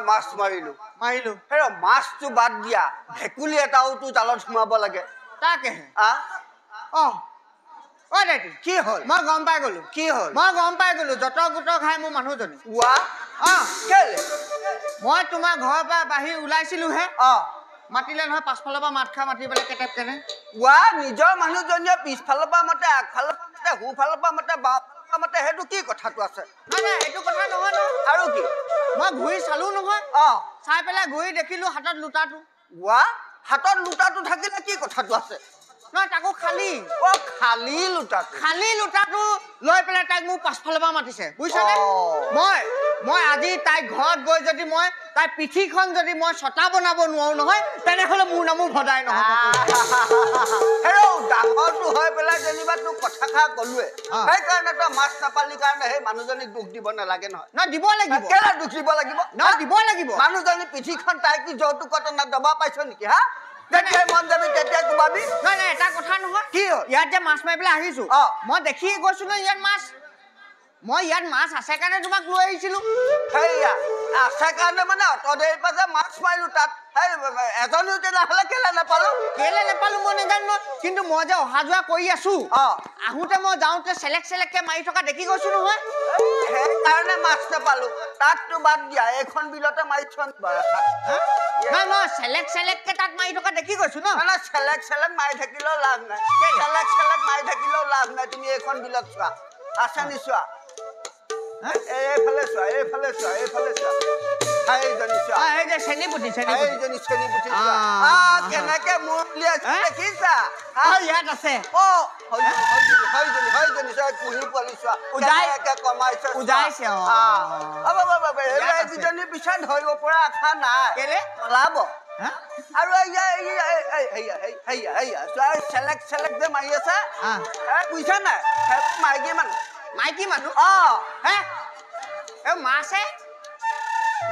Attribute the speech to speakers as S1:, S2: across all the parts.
S1: মাছ মাৰিলো হেৰ মাছটো বাদ দিয়া ভেকুলি এটাও তো জালত সোমাব লাগে
S2: তাকে দাইটি
S1: কি হ'ল
S2: মই গম পাই গলো
S1: কি হ'ল
S2: মই গম পাই গলো যত গোট খাই মোৰ মানুহজনী
S1: কেলে
S2: মই তোমাৰ ঘৰৰ পৰা বাহিৰ ওলাইছিলো হে মাতিলে নহয় পাছফালৰ পৰা মাত খা মাতি পেলাই কেটেপ কেনে
S1: নিজৰ মানুহজনীয়ে পিছফালৰ পৰা মাতে আগফালৰ পৰা মাতে সোঁফালৰ পৰা মাতে বাওঁফালৰ সেইটো কি কথাটো আছে
S2: নাই এইটো কথা নহয় ন
S1: আৰু কি
S2: মই ঘূৰি চালো নহয় চাই পেলাই ঘূৰি দেখিলো হাতত লুটাটো
S1: হাতত লুটাটো থাকিলে কি কথাটো আছে
S2: নহয় তাকো খালী খালী লুটাটো লৈ পেলাই তাইক মোক পাছফালৰ পৰা মাতিছে বুজিছানে মই আজি তাইক ঘৰত গৈ যদি মই তাই পিঠিখন যদি মই ছটা বনাব নোৱাৰো নহয় তেনেহ'লে মোৰ নামো ভদাই নহ'ব
S1: ডাঙৰটো হৈ পেলাই যেনিবা তোক কথা খা ক'লোৱে সেইকাৰণে তই মাছ নাপালি কাৰণে সেই মানুহজনীক দুখ দিব নালাগে নহয়
S2: দিব লাগিব
S1: কেলে দুখ দিব লাগিব
S2: দিব লাগিব
S1: মানুহজনী পিঠিখন তাই কি যৌতুকত দবা পাইছ নেকি যেতিয়াই মন যাবি তেতিয়াই কোবাবি
S2: নাই এটা কথা নহয়
S1: কি হ'ল
S2: ইয়াত যে মাছ মাৰি পেলাই আহিছো মই দেখিয়ে গৈছো ন ইয়াত মাছ আছে কাৰণে তোমাক লৈ আহিছিলো
S1: সেইয়া আছে কাৰণে মানে অত দেৰি পৰা যে মাছ মাৰিলো তাত এজনীও তেনেহ'লে কেলে নাপালো
S2: মই নাজানো কিন্তু মই যে অহা যোৱা কৰি আছো আহোঁতে মই যাওঁতে চেলেককে মাৰি থকা দেখি গৈছো নহয়
S1: সেইকাৰণে মাছ নাপালো তাততো বাদ দিয়া এইখন বিলতে মাৰিছ
S2: মই চেলেককে তাত মাৰি থকা দেখি গৈছো ন
S1: চেলেক মাৰি থাকিলেও লাভ নাই চেলেক মাৰি থাকিলেও লাভ নাই তুমি এইখন বিলত চোৱা আছে নি চোৱা এইফালে চোৱা কেনেকে মোৰ দেখিছা
S2: ইয়াত আছে
S1: পিছত ধৰিব পৰা আশা নাই ওলাব আৰু চেলেক যে মাৰি আছে বুজিছা নাই
S2: মাইকী মানুহ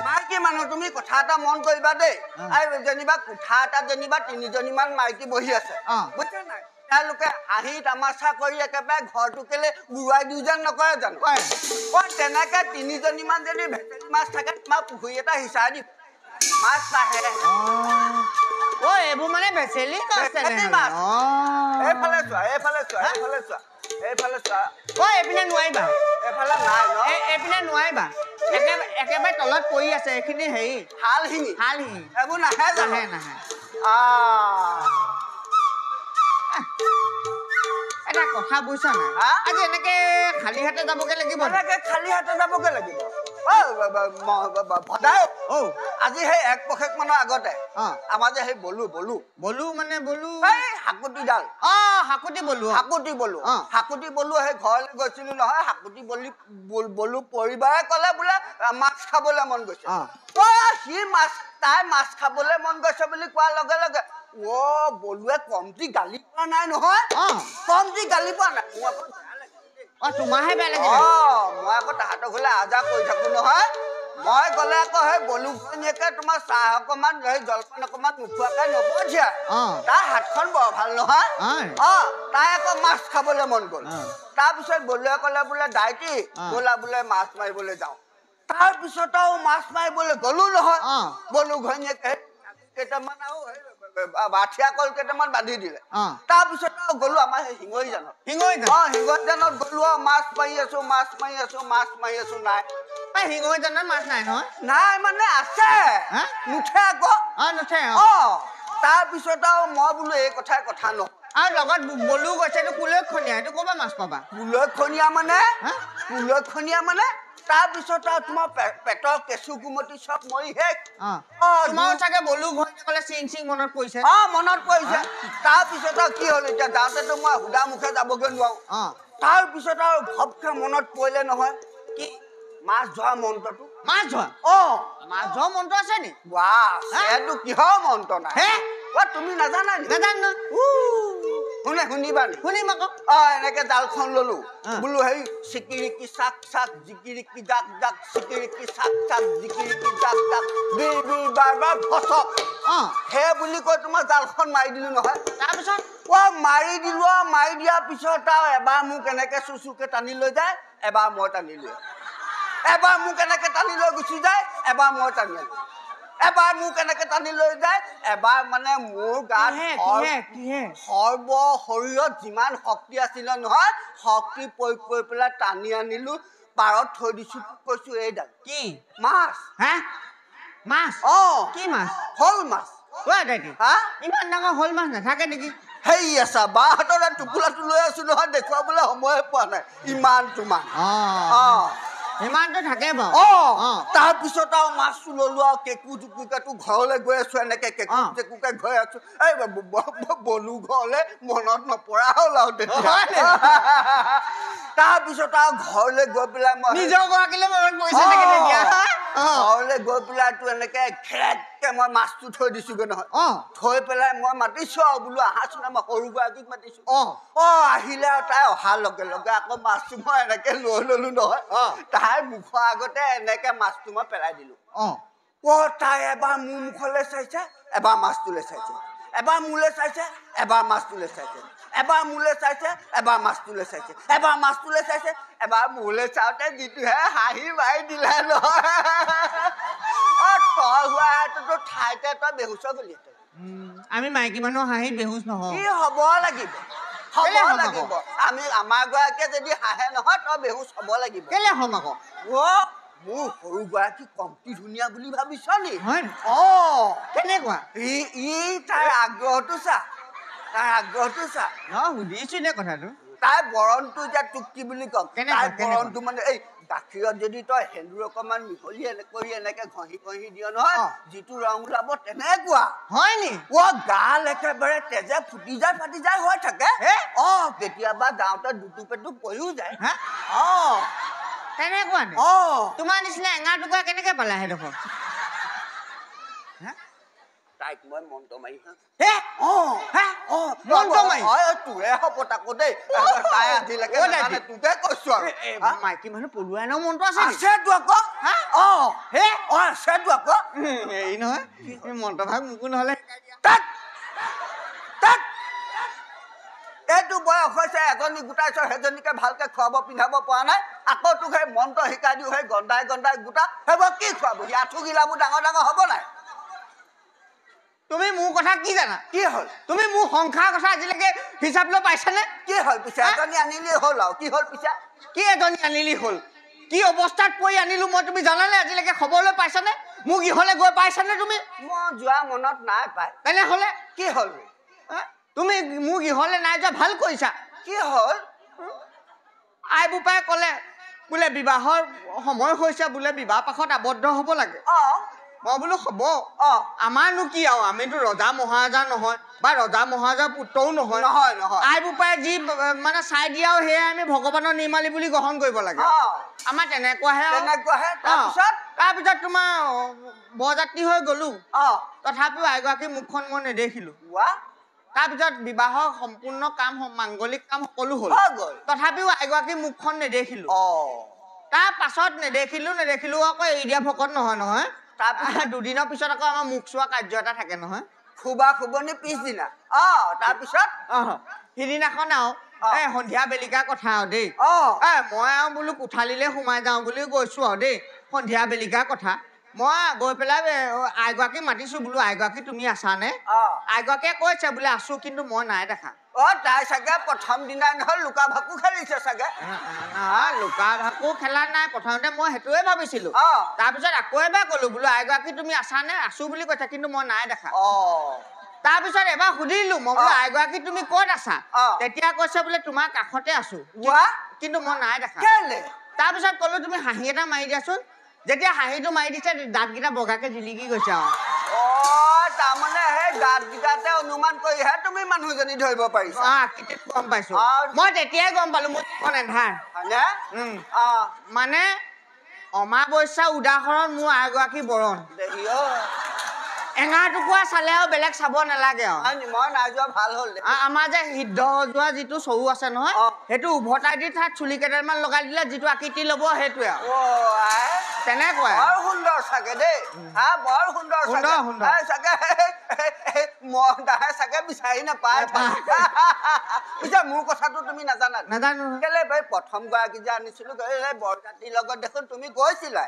S1: মাইকী মানুহ তুমি কথা এটা মন কৰিবা দেই যেনিবা কোঠা এটা যেনিবা 3জনীমান মাইকী বহি আছে বুজিছা নাই তেওঁলোকে হাঁহি তামাচা কৰি একেবাৰে ঘৰটো কেলে গুৰুৱাই দিও যেন নকৰে জানো তেনেকে 3জনীমান যদি ভেটেলি মাছ থাকে তোমাৰ পুখুৰী এটা হিচাই দি মাছ নাহে
S2: এইবোৰ মানে ভেচেলি
S1: মাছ এইফালে চোৱা
S2: এইপিনে নোৱাৰিবা
S1: এইফালে নাই ন
S2: এইপিনে নোৱাৰিবা একেবাৰে তলত পৰি আছে এইখিনি হেৰি
S1: হাল শিঙি এইবোৰ নাহে
S2: এটা কথা বুজিছা নাই আজি এনেকে খালী হাতে যাবগে লাগিব
S1: আজি সেই 1 পষেক মানৰ আগতে আমাৰ যে সেই বলু হাকুটিডাল হাকুটি বলু সেই ঘৰলৈ গৈছিলো নহয় হাকুটি বলু পৰিবাৰে ক'লে বোলে মাছ খাবলৈ মন গৈছে তাই মাছ খাবলৈ মন গৈছে বুলি কোৱাৰ লগে লগে বলুৱে কমটি গালি পোৱা নাই নহয়
S2: তোমাৰহে বেয়া লাগে
S1: মই আকৌ তাহাঁতৰ ঘৰলৈ আজা কৰি থাকো নহয় মই গ'লে আকৌ সেই বলুঘনীয়াকে তোমাৰ চাহ অকমান জলপান অকমান নোখোৱাকে নপঠিয়াই তাৰ হাতখন বৰ ভাল নহয় তাই আকৌ মাছ খাবলৈ মন গ'ল তাৰপিছত বলুৱে ক'লে বোলে দাইটি ব'লা বোলে মাছ মাৰিবলৈ যাওঁ তাৰপিছত আৰু মাছ মাৰিবলৈ গ'লো নহয় বলুঘনীয়াকে কেইটামান আৰু বাঠিয়া কল কেইটামান বান্ধি দিলে তাৰপিছত আৰু গ'লো আমাৰ শিঙৰি জানত শিঙৰি জানত গ'লো আৰু মাছ মাৰি আছো নাই
S2: শিঙৰি জানত মাছ নাই নহয়
S1: নাই মানে আছে নুঠে আকৌ তাৰপিছত আৰু মই বোলো এই কথাই কথা ন
S2: আৰু লগত বলু গৈছে এইটো কুলক্ষণীয়া এইটো ক'ৰপৰা মাছ পাবা
S1: কুলক্ষণীয়া মানে তাৰপিছত আৰু তোমাৰ পেটৰ কেঁচু কুমতি চব মৰি শেষ
S2: তোমাৰ চাগে বলু ঘৰতে ক'লে চিং চিং মনত পৰিছে
S1: তাৰপিছত আৰু কি হ'ল এতিয়া যাওঁতেতো মই সুদা মুখে যাবগৈ নোৱাৰো তাৰপিছত আৰু ঘপকে মনত পৰিলে নহয় কি মাছ ধৰা মন্ত্ৰটো
S2: মাছ ধৰা মন্ত্ৰ আছে নি
S1: এইটো কিহৰ মন্ত্ৰ নাই তুমি নাজানা নি শুনিবা নি
S2: শুনিম আকৌ
S1: এনেকে জালখন ললো বোলো হেৰি চিকিৰিকি চাক চাক জিকিৰিকি জাক জাক চিকিৰিকি চাক চাক জিকিৰিকি জাক জাক বাৰ ফচক সেই বুলি কৈ তোমাৰ জালখন মাৰি দিলো নহয়
S2: তাৰপিছত
S1: মাৰি দিলো মাৰি দিয়াৰ পিছত আৰু এবাৰ মোক এনেকে চুচুকে টানি লৈ যায় এবাৰ মই টানিলো এবাৰ মোক এনেকে টানি লৈ গুচি যায় এবাৰ মই টানি আনো এবাৰ মোক এনেকে টানি লৈ যায় এবাৰ মানে মোৰ গাত সৰ্ব শৰীৰত যিমান শক্তি আছিলে নহয় শক্তি প্ৰয়োগ কৰি পেলাই টানি আনিলো পাৰত থৈ দিছো কৈছো এইডাল
S2: কি
S1: মাছ
S2: মাছ কি মাছ
S1: শ'ল মাছ
S2: ইমান ডাঙৰ শ'ল মাছ নাথাকে নেকি
S1: সেই আছা বাহঁতৰ টোপোলাটো লৈ আছো নহয় দেখুৱাবলৈ সময়ে পোৱা নাই ইমান তোমাৰ
S2: ইমানটো থাকে বাৰু
S1: তাৰপিছত আৰু মাছটো ললো আৰু কেকু জুকুকাটো ঘৰলৈ গৈ আছো এনেকে কেকু জেকুকে গৈ আছো এই বলু ঘৰলে মনত নপৰা হ'ল আৰু তেতিয়া তাৰপিছত আৰু ঘৰলৈ গৈ পেলাই মই
S2: নিজৰ গৰাকীলৈ মনত পৰিছে
S1: ঘৰলৈ গৈ পেলাই এনেকে খেৰেককে মই মাছটো থৈ দিছোগৈ নহয় থৈ পেলাই মই মাতিছো আৰু বোলো আহাচোন আমাৰ সৰু গৰাকীক মাতিছো আহিলে আৰু তাই অহাৰ লগে লগে আকৌ মাছটো মই এনেকে লৈ ললো নহয় তাই মুখৰ আগতে এনেকে মাছটো মই পেলাই দিলো তাই এবাৰ মোৰ মুখলৈ চাইছে এবাৰ মাছটোলৈ চাইছে এবাৰ মোলৈ চাইছে এবাৰ মাছটোলৈ চাইছে এবাৰ মোলৈ চাইছে এবাৰ মাছটোলৈ চাইছে এবাৰ মাছটোলৈ চাইছে এবাৰ মোলৈ চাওঁতে যিটোহে হাঁহি মাৰি দিলে নহয় তই হোৱাহেঁতেতো ঠাইতে তই বেহুচ গলি
S2: আমি মাইকী মানুহ হাঁহি বেহুচ নহয়
S1: কি হ'ব লাগিব আমি আমাৰ গৰাকীয়ে যদি হাঁহে নহয় তই বেহুচ হ'ব লাগিব
S2: কেলে হ'ম আকৌ
S1: মোৰ সৰু গৰাকী কমটি ধুনীয়া বুলি ভাবিছ নি
S2: কেনেকুৱা
S1: তাইৰ আগ্ৰহটো চা
S2: সুধিছো নে কথাটো
S1: তাই বৰণটো এতিয়া তোক কি বুলি কম তাই বৰণটো মানে এই গাখীৰত যদি তই সেন্দুৰ অকমান মিহলি কৰি এনেকে ঘঁহি দিয় নহয় যিটো ৰং ওলাব তেনেকুৱা
S2: হয় নি
S1: গাল একেবাৰে তেজে ফাটি যায় হৈ থাকে কেতিয়াবা যাওঁতে দুটু পেটু পৰিও যায়
S2: তেনেকুৱা তোমাৰ নিচিনা এঙা টুকুৰা কেনেকে পালা সেইডোখৰ
S1: তাইক মই মন্ত্ৰ মাৰি তোৰে হ'ব তাকো দেই তাই আজিলৈকে তোকে কৈছো আৰু
S2: মাইকী মানুহ পলুৱাই ন মন্ত্ৰ আছে
S1: আকৌ
S2: হেৰি নহয় মন্ত্ৰ ভাগ মোকো নহলে
S1: এইটো বয়স হৈছে এজনী গোটাইছ সেইজনীকে ভালকে খুৱাব পিন্ধাব পৰা নাই আকৌ তোক সেই মন্ত্ৰ শিকাই দিও সেই গন্ধাই গোটা সেইবোৰ কি খুৱাব আঁঠু গিলাবোৰ ডাঙৰ হ'ব নাই
S2: তুমি মোৰ কথা কি জানা
S1: কি হ'ল
S2: তুমি মোৰ সংসাৰ কথা আজিলৈকে হিচাপ লৈ পাইছানে
S1: কি হ'ল পিছে এজনী আনিলেই হ'ল আৰু কি হ'ল পিছে
S2: কি এজনী আনিলি হ'ল কি অৱস্থাত পৰি আনিলো মই তুমি জানানে আজিলৈকে খবৰ লৈ পাইছানে মোৰ গৃহলৈ গৈ পাইছানে তুমি
S1: মই যোৱা মনত নাই পাই
S2: তেনেহ'লে
S1: কি হ'ল
S2: তুমি মোৰ গৃহলৈ নাই যোৱা ভাল কৰিছা
S1: কি হ'ল
S2: আই বোপাই ক'লে বোলে বিবাহৰ সময় হৈছে বোলে বিবাহ পাশত আবদ্ধ হ'ব লাগে মই বোলো হ'ব আমাৰনো কি আৰু আমিতো ৰজা মহাৰজা নহয় বা ৰজা মহাৰজাৰ পুত্ৰও নহয় আই বোপাই যি মানে চাই দিয়াও সেয়াই আমি ভগৱানৰ নিৰ্মালি বুলি গ্ৰহণ কৰিব লাগে আমাৰ তেনেকুৱাহে তাৰপিছত তোমাৰ বৰযাত্ৰী হৈ গ'লো তথাপিও আইগৰাকীৰ মুখখন মই নেদেখিলো তাৰপিছত বিবাহৰ সম্পূৰ্ণ কাম মাংগলিক কাম সকলো হ'ল তথাপিও আইগৰাকীৰ মুখখন নেদেখিলো তাৰ পাছত নেদেখিলো আকৌ এৰি দিয়া ভকত নহয় তাৰপিছত দুদিনৰ পিছত আকৌ আমাৰ মুখ চোৱা কাৰ্য এটা থাকে নহয়
S1: খুবা খুবনি পিছদিনা তাৰপিছত
S2: সিদিনাখন আৰু সন্ধিয়া বেলিকা কথা আৰু দেই মই আৰু বোলো কোঠালিলে সোমাই যাওঁ বুলি গৈছো আৰু দেই সন্ধিয়া বেলিকা কথা মই গৈ পেলাই আইগৰাকী মাতিছো বোলো আইগৰাকী তুমি আছানে আইগৰাকীয়ে কৈছে বোলে আছো কিন্তু মই নাই দেখা
S1: তাই চাগে প্ৰথম দিনাই নহয় লুকা ভাকু খেলিছে চাগে
S2: লুকা ভাকু খেলা নাই প্ৰথমতে মই সেইটোৱে ভাবিছিলো তাৰপিছত আকৌ এবাৰ কলো বোলো আইগৰাকী তুমি আছানে আছো বুলি কৈছা কিন্তু মই নাই দেখা তাৰপিছত এবাৰ সুধিলো মই বোলো আইগৰাকী তুমি ক'ত আছা তেতিয়া কৈছে বোলে তোমাৰ কাষতে আছো কিন্তু মই নাই দেখা তাৰপিছত কলো তুমি হাঁহি এটা মাৰি দিয়াচোন যেতিয়া হাঁহিটো মাৰি দিছে দাঁতকেইটা বগাকে জিলিকি গৈছে
S1: তাৰমানে সেই দাঁতকেইটাতে অনুমান কৰিহে তুমি মানুহজনী ধৰিব পাৰিছা
S2: গম পাইছো মই তেতিয়াই গম পালো মোৰ এন্ধাৰ মানে অমাৱস্যা উদাহৰণ মোৰ আইগৰাকী বৰণ এঙাৰ টুকুৰা চালে আৰু বেলেগ চাব নালাগে
S1: মই নাই যোৱা ভাল হ'ল
S2: আমাৰ যে সিদ্ধ যোৱা যিটো চৰু আছে নহয় সেইটো উভতাই দি তাত চুলি কেইডালমান লগাই দিলে যিটো আকৃতি ল'ব সেইটোৱে তেনেকুৱাই
S1: বৰ সুন্দৰ চাগে দেই বৰ সুন্দৰ চাগে চাগে বিচাৰি নাপায় পিছে মোৰ কথাটো তুমি নাজানো কেলে প্ৰথম গৰাকী যে আনিছিলো বৰযাত্ৰীৰ লগত দেখোন তুমি গৈছিলা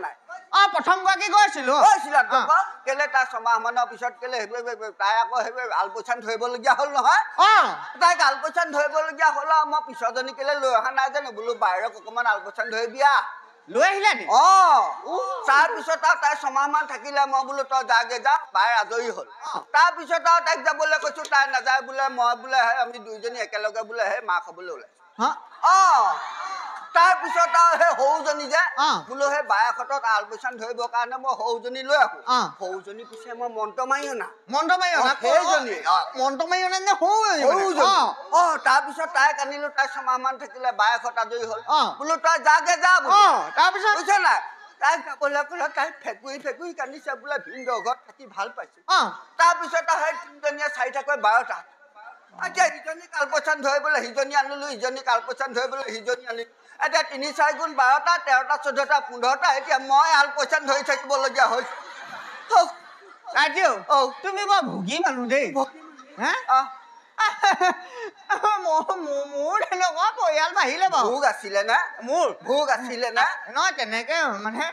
S1: নাই
S2: প্ৰথম গৰাকী গৈছিলা
S1: কেলে তাৰ ছমাহ মানৰ পিছত কেলে তাই আকৌ সেইবোৰ আলপৈচান ধৰিবলগীয়া হ'ল নহয় তাইক আলপৈচান ধৰিবলগীয়া হ'ল আৰু মই পিছৰজনী কেলে লৈ অহা নাই জানো বোলো বাহিৰক অকমান আলপৈচান ধৰিবিয়া
S2: লৈ আহিলা নি
S1: তাৰপিছত আৰু তাই ছমাহ মান থাকিলে মই বোলো তই যাগে যা বাই আজৰি হ'ল তাৰপিছত আৰু তাইক যাবলৈ কৈছো তাই নাযায় বোলে মই বোলে আমি দুইজনী একেলগে বোলে সেই মাক খাবলৈ ওলাইছো তাৰপিছত আৰু সেই সৰুজনী যে বোলো সেই বায়েকহঁতক আলপৈচান ধৰিবৰ কাৰণে মই সৰুজনী লৈ আহো সৰুজনী পিছে মই মন্ত্ৰ মাৰি অনা তাৰপিছত তাইক আনিলো তাই ছমাহ মান থাকিলে বায়েকহঁত আজৰি হ'ল বোলো তই যাগে যা তাৰপিছত বুজিছ নাই তাইক যাবলৈ ক'লে তাই ফেকুৰি কান্দিছে বোলে ভিনদেউ ঘৰত থাকি ভাল পাইছে তাৰপিছত সেই তিনিজনীয়ে চাই থাকে 12টা এতিয়া ইজনীক আলপৈচান ধৰিবলৈ সিজনী আনিলো ইজনীক আলপৈচান ধৰিবলৈ সিজনী আনিলো এতিয়া ৩ ৪ গুণ 12টা 13টা 14টা 15টা এতিয়া মই আলপৈচান ধৰি থাকিবলগীয়া হৈছে
S2: তুমি বৰ ভোগী মানুহ দেই মোৰ তেনেকুৱা পৰিয়াল বাঢ়িলে বাৰু
S1: ভোগ আছিলে না নহয়
S2: তেনেকে মানে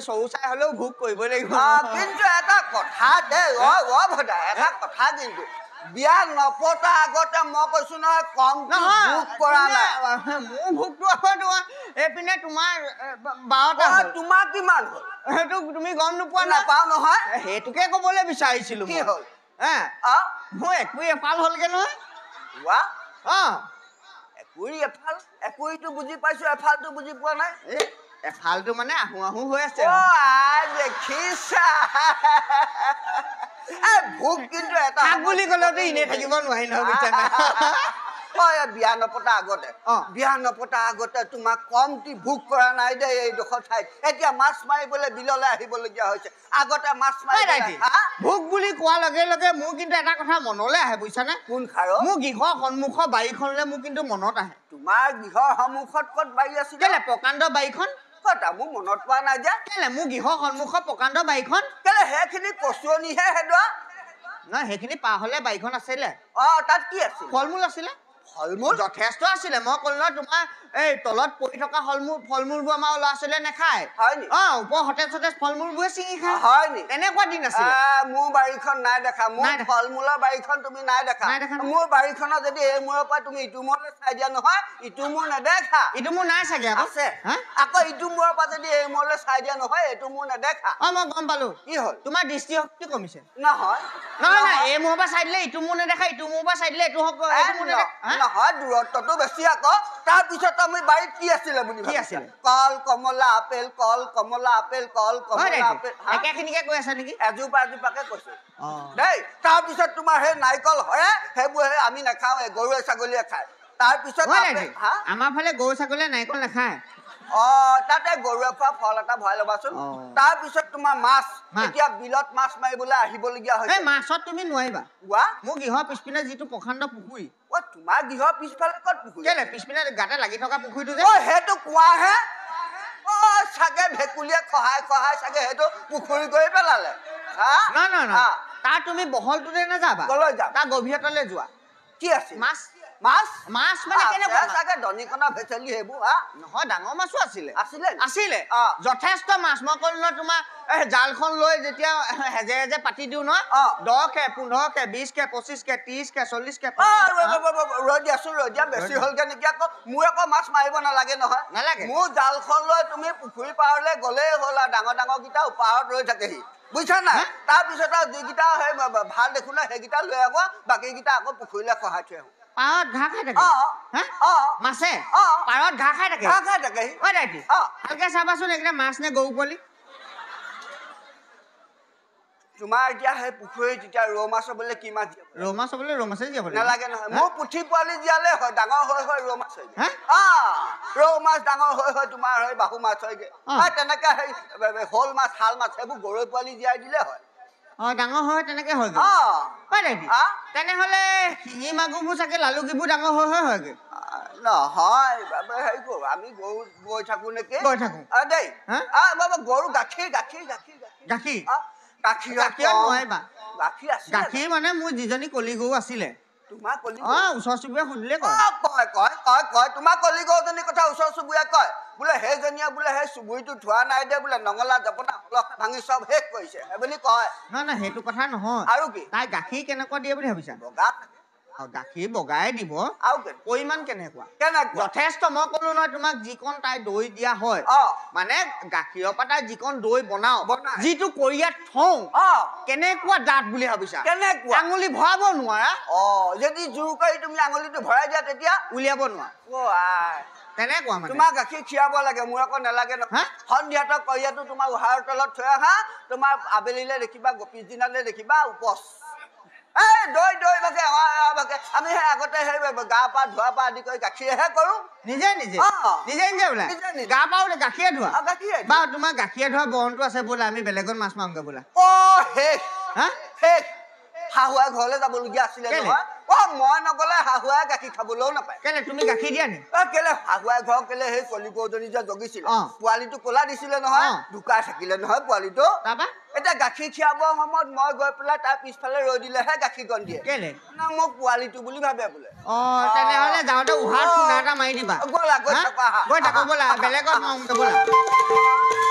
S2: চৰু চাই হলেও ভোগ কৰিব লাগিব
S1: কিন্তু এটা কথা দেই এটা কথা কিন্তু বিয়া নপতা আগতে মই কৈছো নহয় কম ভোগ কৰা নাই
S2: মোৰ ভোগটো আকৌ এইপিনে তোমাৰ 12টা
S1: তোমাৰ কিমান হ'ল
S2: সেইটো তুমি গম নোপোৱা
S1: নাপাও নহয়
S2: সেইটোকে কবলৈ বিচাৰিছিলো
S1: কি হ'ল
S2: মোৰ এফাল হ'লগে নহয়
S1: একুৰিটো বুজি পাইছো এফালটো বুজি পোৱা নাই
S2: এফালটো মানে আহো হৈ আছে
S1: দেখিছা ভোগ কিন্তু এটা
S2: বুলি ক'লেতো এনেই থাকিব নোৱাৰি নহয়
S1: বিয়া নপতা আগতে তোমাক কমটি ভোগ কৰা নাই দেই এইডোখৰ ঠাইত এতিয়া মাছ মাৰিবলৈ বিললৈ আহিবলগীয়া হৈছে আগতে মাছ মাৰি
S2: ভোগ বুলি কোৱাৰ লগে লগে মোৰ কিন্তু এটা কথা মনলৈ আহে বুজিছানে
S1: কোন খাৰ
S2: মোৰ গৃহৰ সন্মুখৰ বাৰীখনলৈ মোৰ কিন্তু মনত আহে
S1: তোমাৰ গৃহৰ সন্মুখত ক'ত বাৰী আছিল
S2: প্ৰকাণ্ড বাৰীখন
S1: মোৰ মনত পোৱা নাই যে
S2: কেলে মোৰ গৃহৰ সন্মুখৰ প্ৰকাণ্ড বাৰীখন
S1: কেলে সেইখিনি কচুৱনিহে হেদোৱা
S2: নহয় সেইখিনি পাৰ হলে বাৰীখন আছিলে
S1: তাত কি আছিল
S2: ফল মূল আছিলে ফল-মূল যথেষ্ট আছিলে মই ক'লো নহয় তোমাৰ এই তলত পৰি থকা ফল-মূলবোৰ আমাৰ ল'ৰা ছোৱালীয়ে নাখায় ওপৰ সতেজ ফল-মূলবোৰে ছিঙি খায়
S1: হয় নি
S2: তেনেকুৱা দিন আছিলে
S1: মোৰ বাৰীখন নাই দেখা মোৰ ফল-মূলৰ বাৰীখন তুমি নাই দেখা মোৰ বাৰীখনত যদি এই মূৰৰ পৰা তুমি ইটো মূৰলৈ চাই দিয়া নহয় ইটো মূৰ নেদেখা
S2: ইটো মূৰ নাই চাগে
S1: আছে আকৌ ইটো মূৰৰ পৰা যদি এই মূৰলৈ চাই দিয়া নহয় এইটো মূৰ নেদেখা
S2: মই গম পালো কি হ'ল তোমাৰ দৃষ্টিশক্তি কমিছে
S1: নহয়
S2: এই মূৰৰ পৰা চাই দিলে ইটো মূৰ নেদেখা ইটো মূৰৰ পৰা চাই দিলে এইটো
S1: নহয় দূৰত্বটো বেছি আকৌ তাৰপিছত আমি বাৰীত কি আছিলে বুলি
S2: কি আছিলে
S1: কল কমলা আপেল
S2: একেখিনিকে কৈ আছা নেকি
S1: এজোপাকে কৈছো দেই তাৰপিছত তোমাৰ সেই নাৰিকল হৰে সেইবোৰ আমি নাখাওঁ গৰুৱে ছাগলীয়ে খায় তাৰপিছত
S2: আমাৰ ফালে গৰু ছাগলীয়ে নাৰিকল নাখায়
S1: তাতে গৰুৱে খোৱা ফল এটা ভৰাই ল'বাচোন তাৰপিছত তোমাৰ মাছ এতিয়া বিলত মাছ মাৰিবলৈ আহিবলগীয়া হৈছে
S2: মাছত তুমি নোৱাৰিবা
S1: কোৱা
S2: মোৰ গৃহৰ পিছপিনে যিটো প্ৰকাণ্ড পুখুৰী
S1: তোমাৰ গৃহৰ পিছফালে ক'ত পুখুৰী
S2: কেলে পিছপিনে গাতে লাগি থকা পুখুৰীটো যে
S1: সেইটো কোৱাহে চাগে ভেকুলীয়ে খহাই খহাই চাগে সেইটো পুখুৰী কৰি পেলালে
S2: নহয় তাৰ তুমি বহলটোতে নাযাবা তাৰ গভীৰতালৈ যোৱা
S1: কি আছে
S2: মাছ
S1: মাছ
S2: মাছ মানে কেনেকুৱা
S1: চাগে দনিকণা ভেচেলি সেইবোৰ
S2: নহয় ডাঙৰ মাছো আছিলে
S1: আছিলে
S2: যথেষ্ট মাছ মই ক'লো নহয় তোমাৰ জালখন লৈ যেতিয়া হেজে হেজে পাতি দিওঁ নহয় 10 কে 15 কে 20 কে 25 কে 30 কে 40 কে
S1: ৰৈ দিয়া বেছি হ'লগে নেকি আকৌ মোৰ আকৌ মাছ মাৰিব নালাগে নহয় মোৰ জালখন লৈ তুমি পুখুৰী পাৰলৈ গ'লেই হ'ল আৰু ডাঙৰ ডাঙৰ কেইটা পাৰত ৰৈ থাকেহি বুজিছা নাই তাৰপিছত আৰু যিকেইটা সেই ভাল দেখো না সেইকেইটা লৈ আকৌ বাকীকেইটা আকৌ পুখুৰীলৈ খহাই থৈ আহোঁ
S2: পাৰত ঘাঁহ খাই থাকে মাছে পাৰত ঘাঁহ খাই থাকে ভালকে চাবাচোন এইকেইটা মাছ নে গৰু পোৱালি
S1: তোমাৰ এতিয়া সেই পুখুৰীত যেতিয়া ৰৌ মাছ হ'বলৈ কি মাছ
S2: ৰৌ মাছ হ'বলৈ ৰৌ মাছে জীয়াব
S1: নালাগে নহয় মোৰ পুঠি পোৱালি জীয়ালে হয় ডাঙৰ হৈ ৰৌ মাছ হয়গে ৰৌ মাছ ডাঙৰ হৈ তোমাৰ হয় বাহু মাছ হয়গে তেনেকে সেই শ'ল মাছ শাল মাছ সেইবোৰ গৰৈ পোৱালি জীয়াই দিলে হয়
S2: ডাঙৰ হয় তেনেকে হয়গে তেনেহ'লে শিঙি মাগুৰবোৰ চাগে লালুকিবোৰ ডাঙৰ হয়গে
S1: নহয় হেৰি কৰো আমি গৰু গৈ থাকো নেকি দেই গৰু
S2: গাখীৰ মানে মোৰ যিজনী কলি গৰু আছিলে
S1: তোমাৰ কলি
S2: ওচৰ চুবুৰীয়া সুধিলে
S1: কয় তোমাৰ কলি গৰুজনীৰ কথা ওচৰ চুবুৰীয়া কয় বোলে সেইজনীয়ে বোলে সেই চুবুৰীটো ধোৱা নাই দে বোলে নঙলা জপনা ভাঙি চব শেষ কৰিছে সেইবুলি কয়
S2: নহয় সেইটো কথা নহয়
S1: আৰু কি
S2: তাই গাখীৰ কেনেকুৱা দিয়ে বুলি ভাবিছা
S1: বগা
S2: গাখীৰ বগাই দিব
S1: আৰু
S2: পৰিমাণ কেনেকুৱা যথেষ্ট মই ক'লো নহয় তোমাক যিকণ তাই দৈ দিয়া হয় মানে গাখীৰৰ পৰা তাই যিকণ দৈ বনাও যিটো কৰিয়াত থওঁ কেনেকুৱা ডাঠ বুলি ভাবিছা
S1: কেনেকুৱা
S2: আঙুলি ভৰাব নোৱাৰা
S1: যদি জোৰ কৰি তুমি আঙুলিটো ভৰাই দিয়া তেতিয়া
S2: উলিয়াব নোৱাৰা তেনেকুৱা মানে
S1: তোমাৰ গাখীৰ খীৰাব লাগে মোৰ আকৌ নালাগে নহয় সন্ধিয়াতে কৰিয়াটো তোমাৰ উহাৰৰ তলত থৈ আহা তোমাৰ আবেলিলৈ দেখিবা পিছদিনালৈ দেখিবা উপচ দৈ ভাগে আমি সেই আগতে সেই গা পা ধোৱা পা আদি কৰি গাখীৰহে কৰো
S2: নিজে বোলে গা পা গাখীৰে ধোৱা বাৰু তোমাৰ গাখীৰে ধোৱা বৰণটো আছে বোলে আমি বেলেগত মাছ মাৰোগে বোলা
S1: শেষ শাহুৱাই ঘৰলৈ যাবলগীয়া আছিলে নহয় মই নগলে শাহুৱাই গাখীৰ খাবলৈও নাপায়
S2: কেলে তুমি গাখীৰ দিয়া নি
S1: কেলে শাহুৱাই ঘৰ কেলে সেই কলি গৰুজনী যে জগিছিলে পোৱালিটো ক'লা দিছিলে নহয় ঢুকাই থাকিলে নহয় পোৱালিটো এতিয়া গাখীৰ খীৰাবৰ সময়ত মই গৈ পেলাই তাৰ পিছফালে ৰৈ দিলেহে গাখীৰ কণ দিয়ে
S2: কেলে
S1: না মোক পোৱালিটো বুলি ভাবে বোলে
S2: তেনেহ'লে যাওঁতে উহাত খুন্দা এটা মাৰি দিবা
S1: গৈ থাকো
S2: ব'লা বেলেগত মাৰোঁগে ব'লা